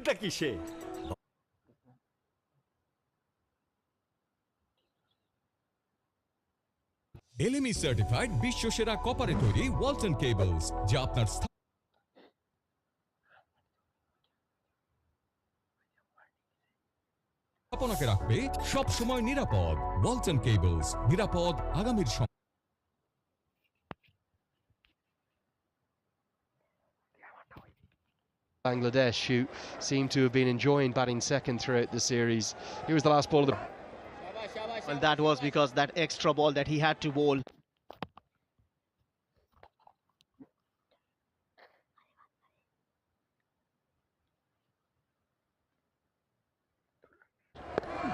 ভুলটা কিসে? LME certified বিশ্বসেরা কপারে তৈরি ওয়ালটন কেবলস, যা আপনার স্থাপনাকে রাখবে সব সময় নিরাপদ। ওয়ালটন কেবলস, নিরাপদ আগামীর সময়। Bangladesh, who seem to have been enjoying batting second throughout the series. Here was the last ball of the... Well, that was because that extra ball that he had to bowl.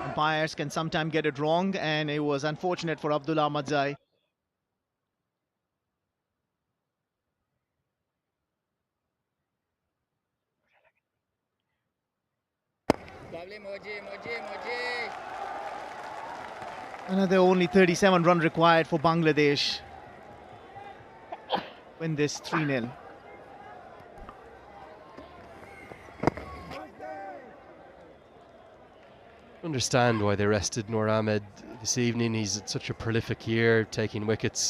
Umpires can sometimes get it wrong, and it was unfortunate for Abdullah Ahmadzai. Another only 37 run required for Bangladesh. Win this 3-0. Understand why they rested Noor Ahmed this evening. He's had such a prolific year, taking wickets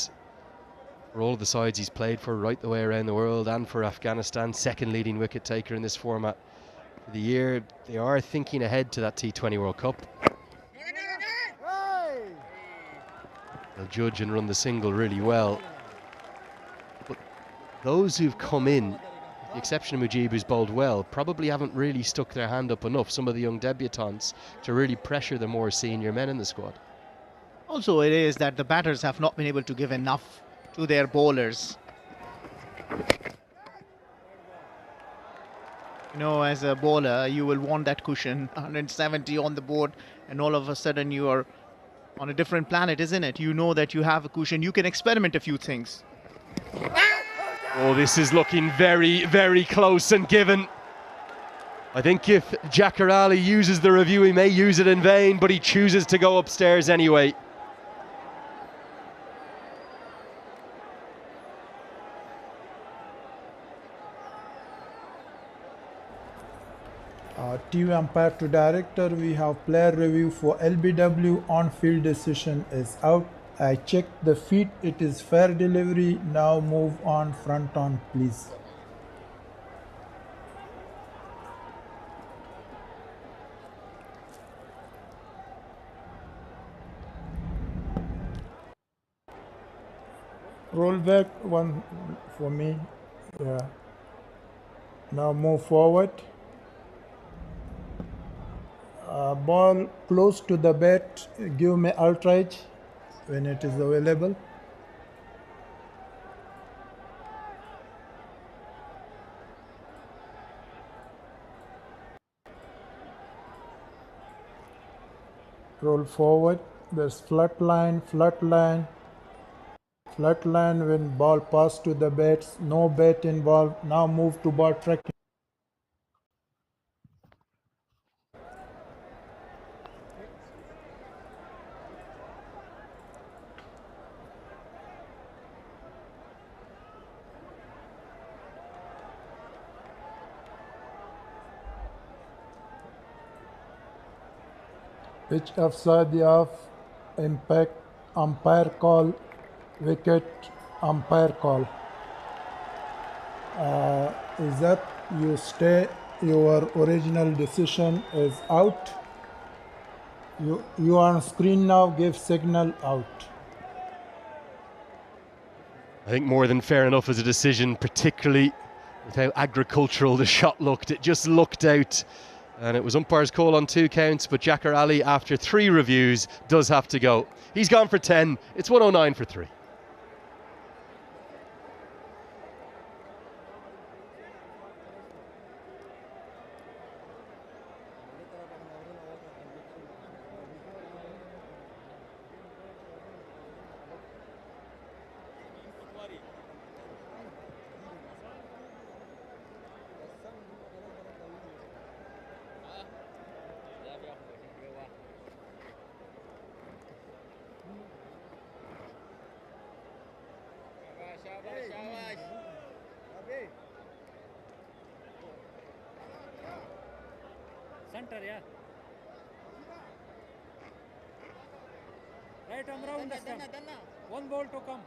for all of the sides he's played for right the way around the world, and for Afghanistan, second leading wicket taker in this format for the year. They are thinking ahead to that T20 World Cup. They'll judge and run the single really well. But those who've come in, with the exception of Mujib, who's bowled well, probably haven't really stuck their hand up enough, some of the young debutants, to really pressure the more senior men in the squad. Also, it is that the batters have not been able to give enough to their bowlers. You know, as a bowler, you will want that cushion. 170 on the board, and all of a sudden you are on a different planet, isn't it? You know that you have a cushion. You can experiment a few things. Oh, this is looking very, very close and given. I think if Jakar Ali uses the review, he may use it in vain, but he chooses to go upstairs anyway. TV umpire to director, we have player review for LBW. On field decision is out. I checked the feet, it is fair delivery. Now move on, front on please. Roll back one for me. Yeah. Now move forward. Ball close to the bat, give me outrage when it is available. Roll forward, there's flat line, flat line, flat line when ball pass to the bats, no bat involved. Now move to ball tracking. Pitch offside the off, impact, umpire call, wicket, umpire call. Is that you stay, your original decision is out. You are on screen now, give signal out. I think more than fair enough as a decision, particularly with how agricultural the shot looked. It just looked out. And it was umpire's call on 2 counts, but Jakar Ali, after 3 reviews, does have to go. He's gone for 10. It's 109 for 3. Center, yeah. Right arm round the stump. One ball to come.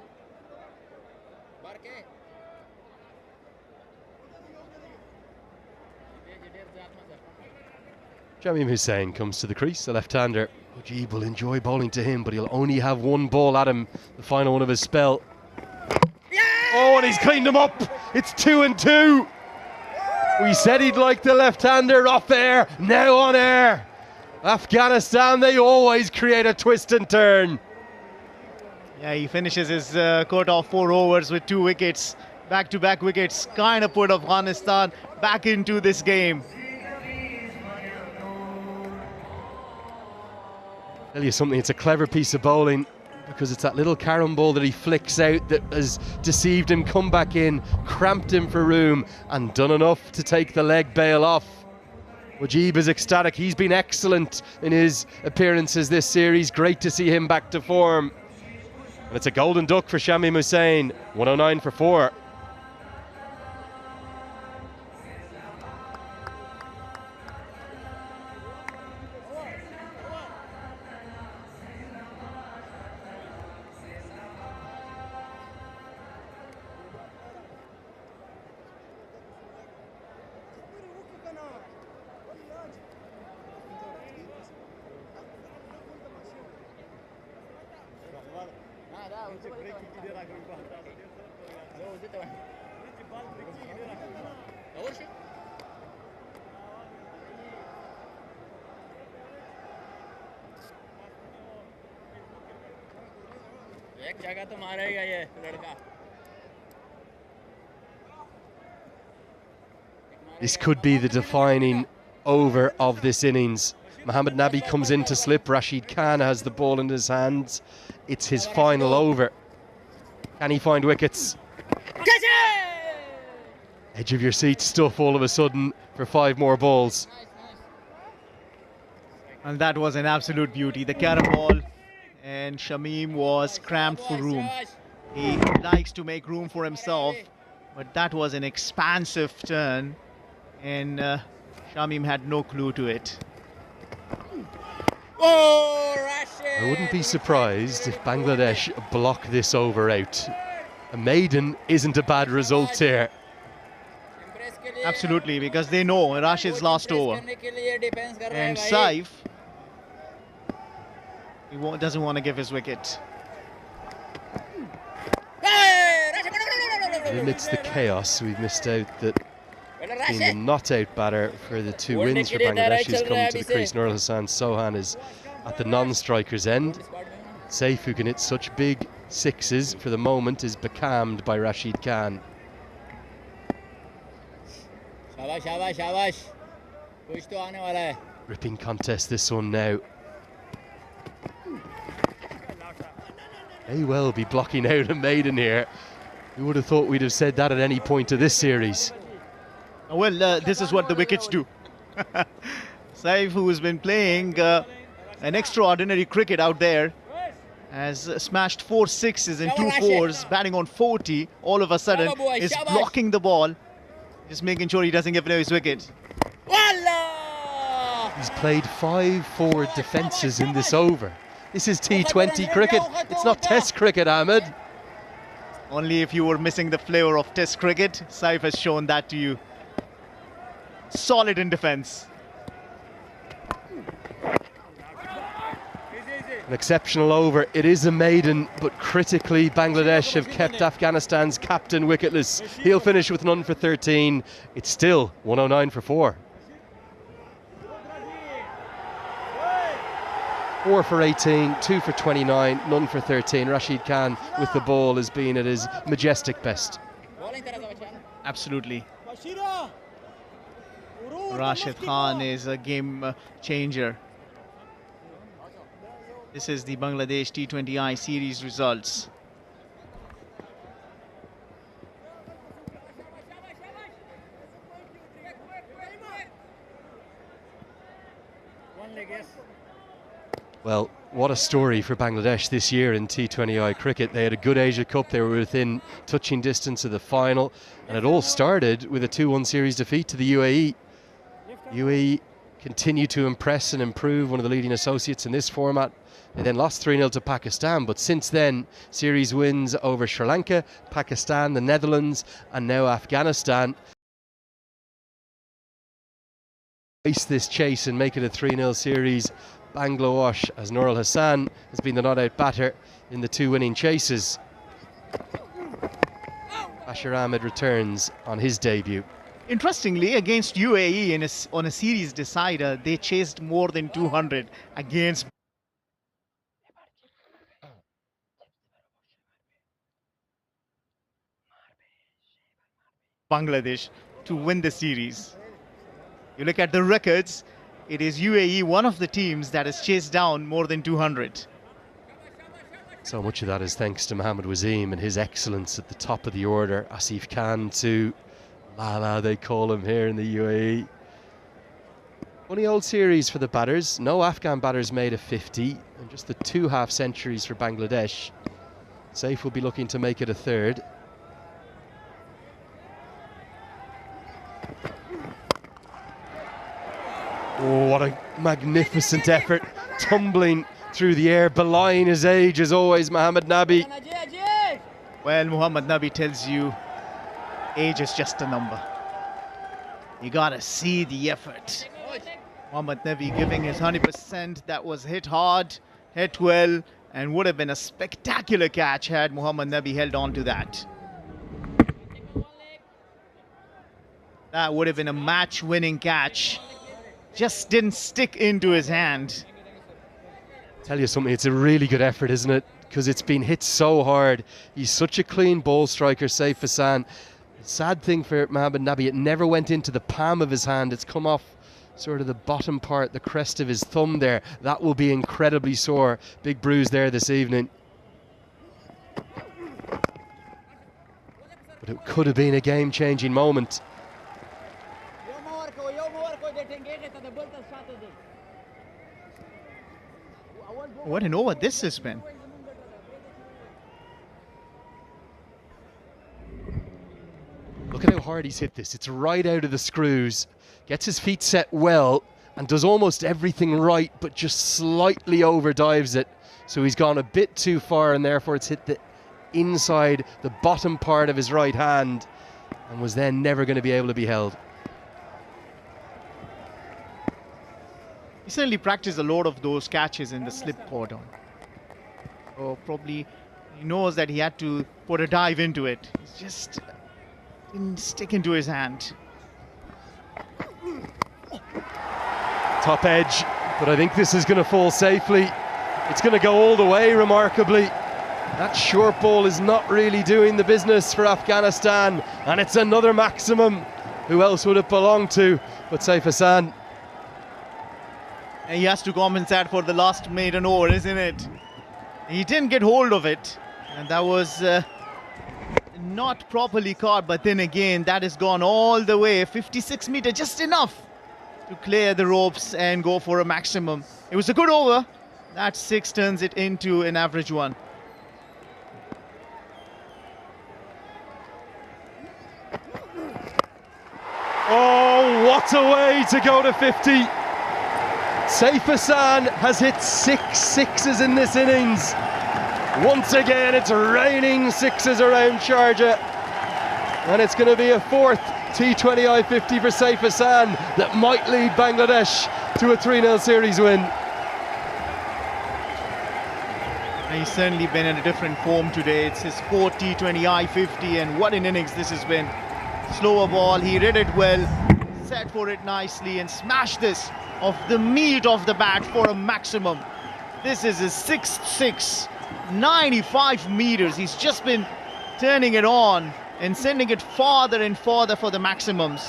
Shamim Hussain comes to the crease, the left-hander. Mujib will enjoy bowling to him, but he'll only have one ball at him, the final one of his spell. Oh, and he's cleaned him up. It's 2-2. We said he'd like the left-hander off air, now on air. Afghanistan, they always create a twist and turn. Yeah, he finishes his quota of 4 overs with 2 wickets. Back-to-back wickets kind of put Afghanistan back into this game. Tell you something, it's a clever piece of bowling because it's that little carom ball that he flicks out that has deceived him, come back in, cramped him for room and done enough to take the leg bail off. Mujib is ecstatic. He's been excellent in his appearances this series. Great to see him back to form. And it's a golden duck for Shamim Hussain. 109 for 4. एक जगह तो मारेगा ये लड़का. This could be the defining over of this innings. Mohammad Nabi comes in to slip. Rashid Khan has the ball in his hands. It's his final over. Can he find wickets? Edge of your seat stuff all of a sudden for 5 more balls. And that was an absolute beauty. The carom ball, and Shamim was cramped for room. He likes to make room for himself, but that was an expansive turn, and Shamim had no clue to it. Oh, Rashid! I wouldn't be surprised if Bangladesh block this over out. A maiden isn't a bad result here. Absolutely, because they know Rashid's last over. And Saif, he doesn't want to give his wicket. Amidst the chaos, we've missed out that being the not-out batter for the 2 wins for Bangladesh who's come to the crease. Nur Hassan Sohan is at the non-striker's end. Saif, who can hit such big 6s for the moment, is becalmed by Rashid Khan. शाबाश शाबाश शाबाश कुछ तो आने वाला है. Ripping contest this one now. May well be blocking out a maiden here. Who would have thought we'd have said that at any point of this series? Well, this is what the wickets do. Saif, who has been playing an extraordinary cricket out there, has smashed 4 6s and 2 4s, batting on 40, all of a sudden is blocking the ball, just making sure he doesn't give away his wicket. He's played 5 forward defences in this over. This is T20 cricket, it's not Test cricket, Ahmed. Only if you were missing the flavour of Test cricket, Saif has shown that to you. Solid in defence. An exceptional over. It is a maiden, but critically Bangladesh have kept Afghanistan's captain wicketless. He'll finish with none for 13. It's still 109 for 4. 4 for 18, 2 for 29, none for 13. Rashid Khan with the ball has been at his majestic best. Absolutely. Rashid Khan is a game changer. This is the Bangladesh T20I series results. Well, what a story for Bangladesh this year in T20I cricket. They had a good Asia Cup, they were within touching distance of the final, and it all started with a 2-1 series defeat to the UAE. UAE continue to impress and improve, one of the leading associates in this format. They then lost 3-0 to Pakistan, but since then, series wins over Sri Lanka, Pakistan, the Netherlands, and now Afghanistan. Ice this chase and make it a 3-0 series. Bangladesh, as Nurul Hassan has been the not-out batter in the 2 winning chases. Bashir Ahmed returns on his debut. Interestingly, against UAE on a series decider, they chased more than 200 against Bangladesh to win the series. You look at the records, it is UAE, one of the teams that has chased down more than 200. So much of that is thanks to Mohammad Waseem and his excellence at the top of the order. Asif Khan too. Lala, they call him here in the UAE. Funny old series for the batters. No Afghan batters made a 50, and just the 2 half centuries for Bangladesh. Saif will be looking to make it a 3rd. Oh, what a magnificent effort. Tumbling through the air, belying his age as always, Mohammad Nabi. Well, Mohammad Nabi tells you age is just a number. You gotta see the effort. Mohammad Nabi giving his 100%. That was hit hard, hit well, and would have been a spectacular catch had Mohammad Nabi held on to that. That would have been a match-winning catch. Just didn't stick into his hand. Tell you something, it's a really good effort, isn't it? Because it's been hit so hard. He's such a clean ball striker, Saif Hassan. Sad thing for Mohammad Nabi, it never went into the palm of his hand. It's come off sort of the bottom part, the crest of his thumb there. That will be incredibly sore. Big bruise there this evening. But it could have been a game-changing moment. What an over this has been. Look at how hard he's hit this. It's right out of the screws. Gets his feet set well and does almost everything right, but just slightly overdives it. So he's gone a bit too far, and therefore it's hit the inside, the bottom part of his right hand, and was then never going to be able to be held. He certainly practiced a lot of those catches in the slip cordon. So probably he knows that he had to put a dive into it. It's just didn't stick into his hand. Top edge, but I think this is going to fall safely. It's going to go all the way remarkably. That short ball is not really doing the business for Afghanistan, and it's another maximum. Who else would it belong to but Saif Hassan? And he has to compensate for the last maiden over, isn't it? He didn't get hold of it, and that was not properly caught, but then again, that has gone all the way, 56 meters, just enough to clear the ropes and go for a maximum. It was a good over. That 6 turns it into an average one. Oh, what a way to go to 50. Saif Hassan has hit 6 sixes in this innings. Once again, it's raining sixes around Sharjah. And it's going to be a 4th T20 I-50 for Saif Hassan that might lead Bangladesh to a 3-0 series win. And he's certainly been in a different form today. It's his 4th T20 I-50, and what an innings this has been. Slower ball, he read it well, set for it nicely, and smashed this off the meat of the bat for a maximum. This is his 6th six, 95 meters. He's just been turning it on and sending it farther and farther for the maximums.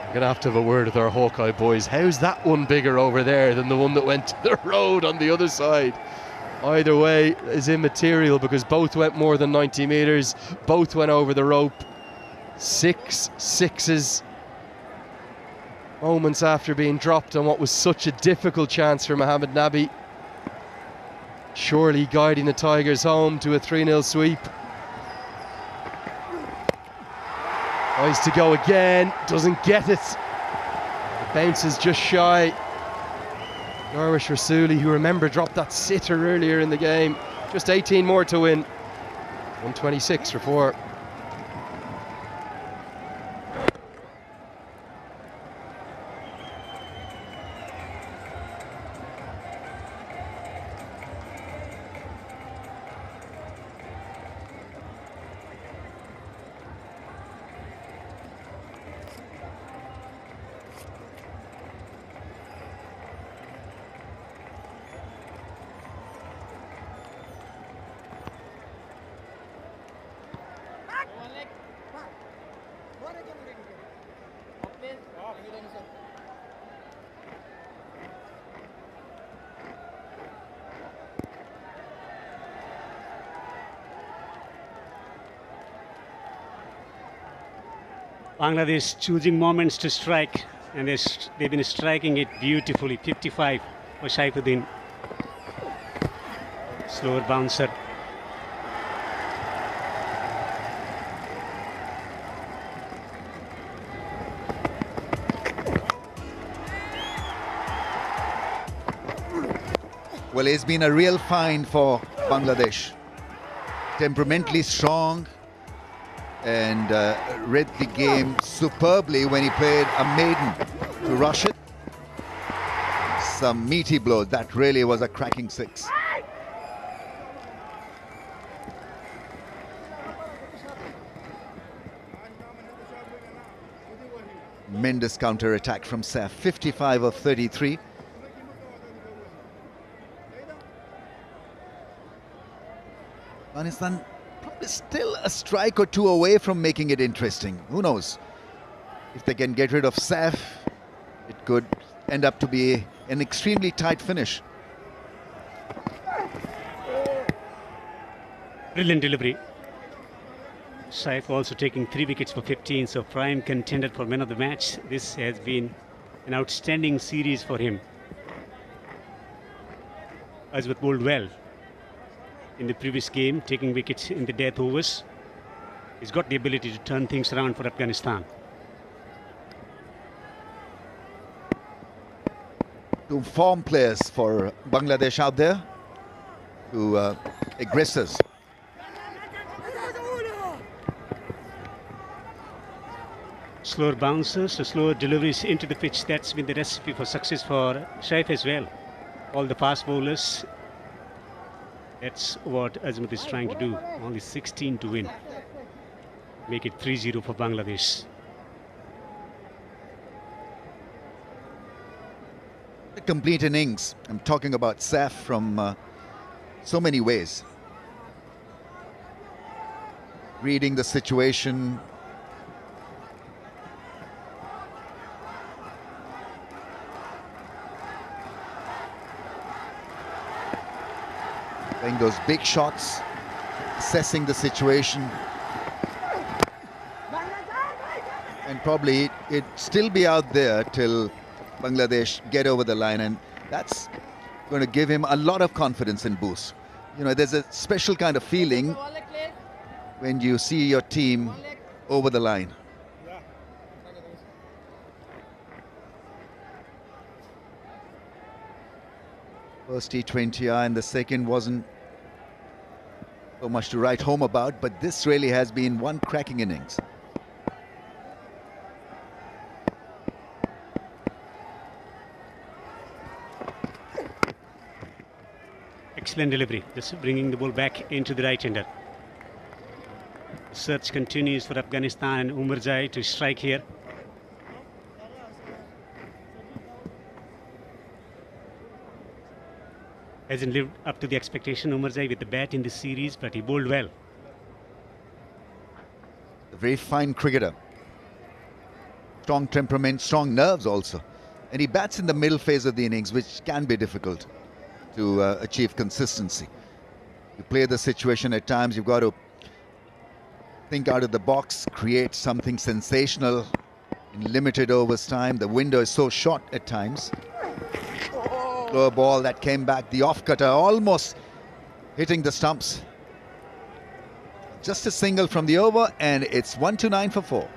We're going to have a word with our Hawkeye boys. How's that one bigger over there than the one that went to the road on the other side? Either way is immaterial because both went more than 90 meters. Both went over the rope. 6 sixes. Moments after being dropped on what was such a difficult chance for Mohammad Nabi. Surely guiding the Tigers home to a 3-0 sweep. Tries to go again, doesn't get it. bounces just shy. Darwish Rasuli, who remember dropped that sitter earlier in the game. Just 18 more to win. 126 for 4. Bangladesh choosing moments to strike, and they've been striking it beautifully. 55 for Saifuddin. Slower bouncer. Well, it's been a real find for Bangladesh. Temperamentally strong, and read the game superbly when he played a maiden to rush it. Some meaty blow. That really was a cracking 6. Tremendous counter-attack from Saif. 55 of 33. Afghanistan probably still a strike or two away from making it interesting. Who knows? If they can get rid of Saif, it could end up to be an extremely tight finish. Brilliant delivery. Saif also taking 3 wickets for 15, so prime contender for man of the match. This has been an outstanding series for him. Azmat bowled well in the previous game, taking wickets in the death overs. He's got the ability to turn things around for Afghanistan. Two form players for Bangladesh out there, two aggressors. Slower bounces, slower deliveries into the pitch. That's been the recipe for success for Saif as well. All the fast bowlers. That's what Azmat is trying to do. Only 16 to win. Make it 3-0 for Bangladesh. A complete innings. I'm talking about Saif from so many ways. Reading the situation. Playing those big shots, assessing the situation, and probably it'd still be out there till Bangladesh get over the line, and that's going to give him a lot of confidence and boost. You know, there's a special kind of feeling when you see your team over the line. First T20I and the second wasn't so much to write home about, but this really has been one cracking innings. Excellent delivery, just bringing the ball back into the right-hander. The search continues for Afghanistan and Umarzai to strike here. Hasn't lived up to the expectation, Umarzai, with the bat in this series, but he bowled well. A very fine cricketer. Strong temperament, strong nerves also. And he bats in the middle phase of the innings, which can be difficult to achieve consistency. You play the situation at times, you've got to think out of the box, create something sensational in limited overs time. The window is so short at times. Slower ball that came back, the off-cutter almost hitting the stumps. Just a single from the over, and it's 1-9 for 4.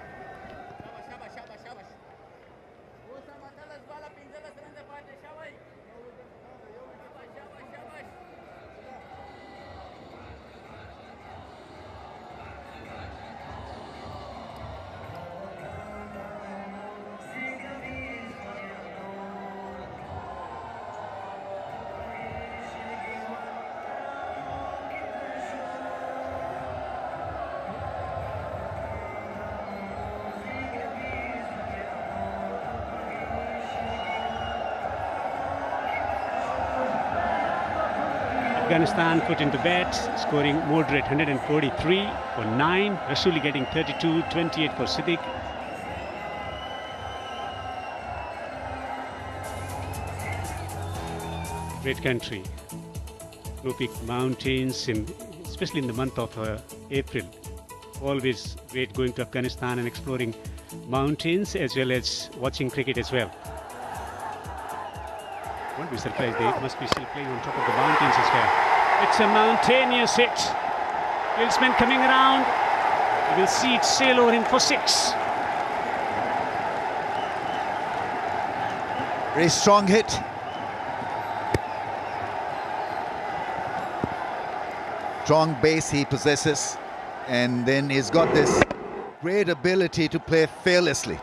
Afghanistan put into bat, scoring moderate 143 for 9. Rasuli getting 32, 28 for Siddiq. Great country. Snow-peak mountains, especially in the month of April. Always great going to Afghanistan and exploring mountains as well as watching cricket as well. Won't be surprised, they must be still playing on top of the mountains as well. It's a mountainous hit. Fieldsman coming around. You will see it sail over him for 6. Very strong hit. Strong base he possesses, and then he's got this great ability to play fearlessly.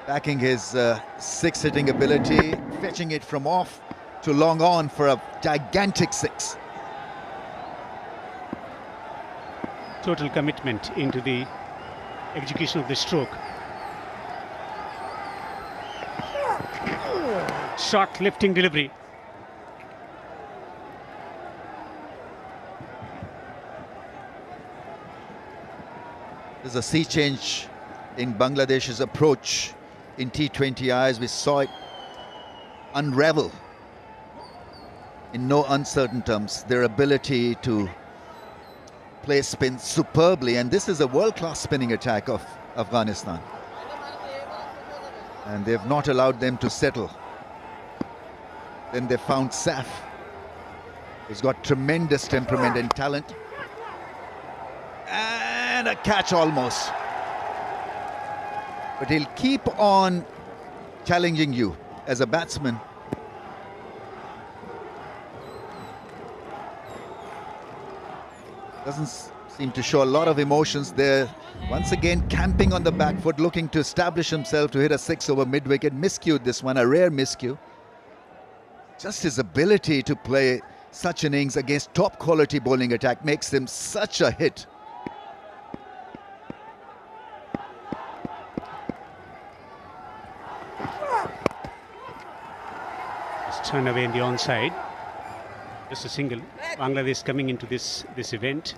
Backing his 6 hitting ability, fetching it from off to long on for a gigantic 6. Total commitment into the execution of the stroke. Short lifting delivery. There's a sea change in Bangladesh's approach in T20Is. We saw it unravel in no uncertain terms. Their ability to play spin superbly, and this is a world-class spinning attack of Afghanistan. And they've not allowed them to settle. Then they found Saf, who's got tremendous temperament and talent. And a catch almost. But he'll keep on challenging you as a batsman. Doesn't seem to show a lot of emotions there. Once again, camping on the back foot, looking to establish himself to hit a 6 over mid-wicket. Miscued this one, a rare miscue. Just his ability to play such innings against top quality bowling attack makes him such a hit. Turn away in the onside. Just a single. Bangladesh coming into this event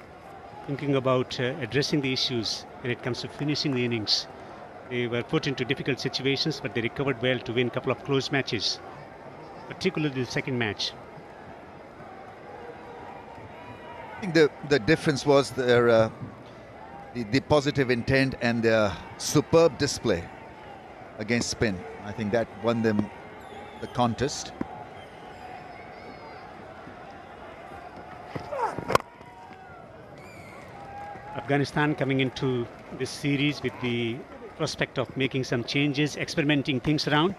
thinking about addressing the issues when it comes to finishing the innings. They were put into difficult situations, but they recovered well to win a couple of close matches, particularly the second match. I think the difference was their the positive intent and their superb display against spin. I think that won them the contest. Afghanistan coming into this series with the prospect of making some changes, experimenting things around.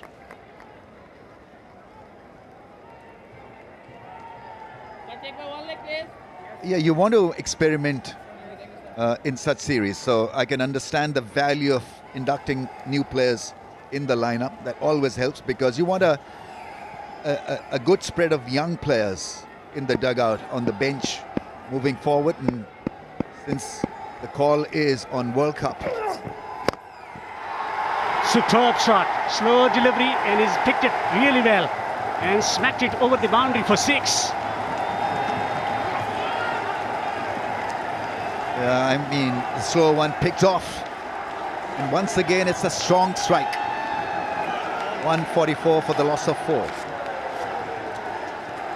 Yeah, you want to experiment in such series, so I can understand the value of inducting new players in the lineup. That always helps, because you want a good spread of young players in the dugout, on the bench, moving forward. And since the call is on World Cup. Superb shot, slow delivery, and he's picked it really well and smacked it over the boundary for 6. Yeah, I mean, the slow one picked off. And once again, it's a strong strike. 144 for the loss of 4.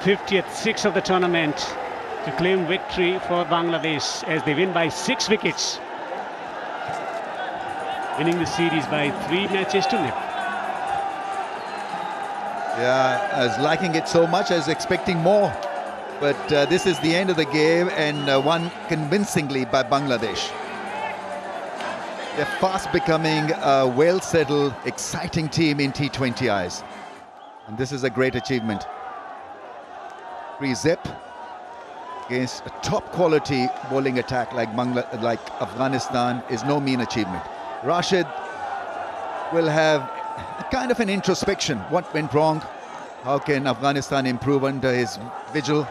50th 6 of the tournament to claim victory for Bangladesh as they win by 6 wickets. Winning the series by 3 matches to 0. Yeah, I was liking it so much, I was expecting more. But this is the end of the game, and won convincingly by Bangladesh. They're fast becoming a well-settled, exciting team in T20Is. And this is a great achievement. Free zip against a top-quality bowling attack like Afghanistan is no mean achievement. Rashid will have a kind of an introspection. What went wrong? How can Afghanistan improve under his vigil?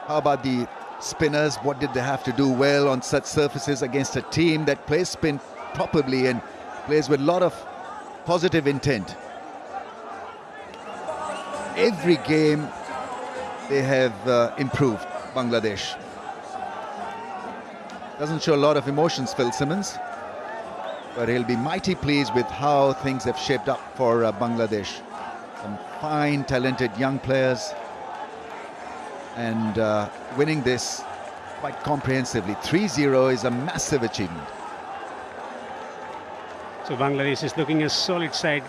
How about the spinners? What did they have to do well on such surfaces against a team that plays spin properly and plays with a lot of positive intent? Every game they have improved, Bangladesh. Doesn't show a lot of emotions, Phil Simmons, but he'll be mighty pleased with how things have shaped up for Bangladesh. Some fine, talented young players, and winning this quite comprehensively. 3-0 is a massive achievement. So Bangladesh is looking a solid side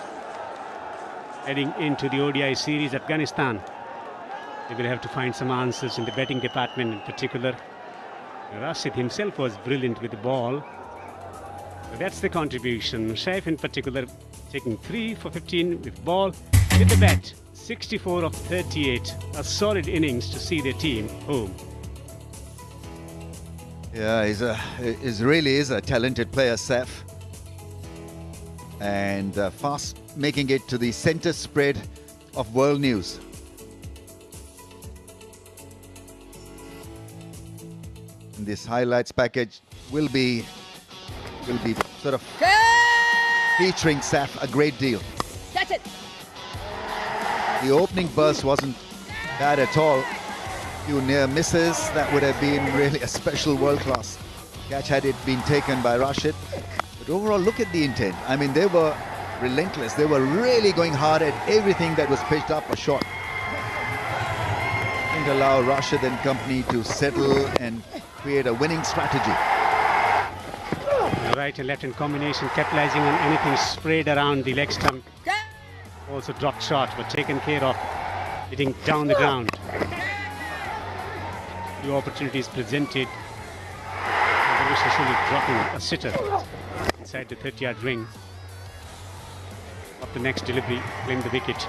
heading into the ODI series. Afghanistan, they will have to find some answers in the batting department in particular. Rashid himself was brilliant with the ball. So that's the contribution. Shaif in particular taking 3 for 15 with ball, with the bat. 64 of 38. A solid innings to see their team home. Yeah, he's really is a talented player, Saif. And fast making it to the center spread of world news. And this highlights package will be sort of featuring Saif a great deal. Catch it. The opening burst wasn't bad at all. Few near misses, that would have been really a special world-class catch had it been taken by Rashid. But overall, look at the intent. I mean, they were relentless. They were really going hard at everything that was pitched up or shot. Didn't allow Rashid and company to settle and create a winning strategy. The right and left hand combination, capitalizing on anything sprayed around the leg stump. Also dropped shot, but taken care of, hitting down the ground. Few opportunities presented. And Shashuli dropping a sitter inside the 30-yard ring. Up the next delivery, claimed the wicket.